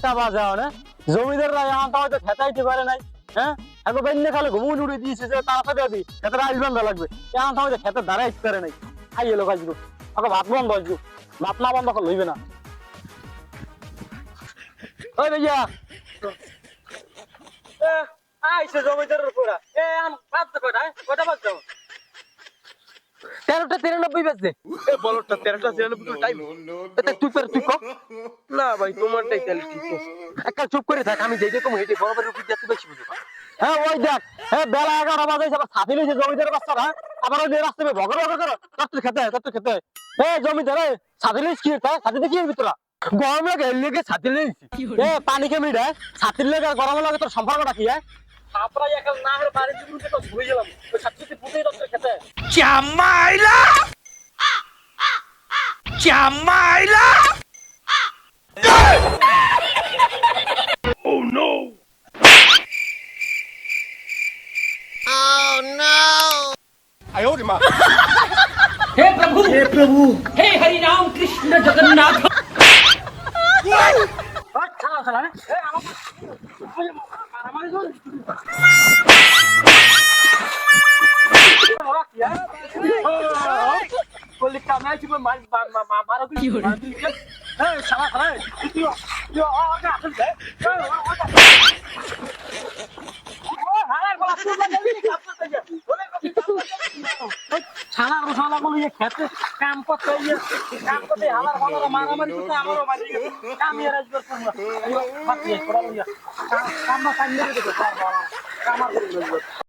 কয়টা বাজে না জমিদাররা এখন হয়তো খেতাইতে পারে নাই হ্যাঁ এখন বেন্যে খালে ঘুমুন উড়ে দিয়েছে যে তাড়াতাড়ি আবি খেতে রাইস বান্ধা লাগবে এখন হয়তো খেতে দাঁড়াইতে পারে নাই খাইয়ে লোক আসবো ওকে ভাত বন্ধ আসবো ভাত না বন্ধ করে লইবে না ওই ভাইয়া আইসে জমিদারের পুরা আম বাজতে কয়টা বাজতে 13টা 93 বাজছে বলটা 13টা 93 টাইম তুই কর না ভাই তোমারটাই তাহলে ঠিক আছে একটা চুপ করে থাক আমি যেটা কম হেঁটে বরাবর রুপি দিতে বেশি বুঝো হ্যাঁ ওই দেখ হ্যাঁ বেলা 11টা বাজে আবার ছাতি লইছে জমিদারের বাচ্চারা আবার ওই রাস্তায় ভগর করে তত্ত্ব খেতে জমিদার ছাতি লইছ কি তা ছাতি দেখি ভিতরা গরম লাগে লেগে ছাতি লইছি পানি কেমনি রে ছাতির লেগে গরম লাগে তোর সম্পর্কটা কি আপনারা এখন না হলে বাড়ির দিকে তো ঘুরে গেলাম ওই ছাতিতে পুতেই তত্ত্ব খেতে চামাইলা Oh no! आयो रे मां हे प्रभु हे हरि राम कृष्ण जगन्नाथ ছানার মশলা গুলো খেতে কাম করতে হালার ফালার মারামারি করতে আমারও বাড়ি গেছে আমি আর আসবার করবো কাম না কাম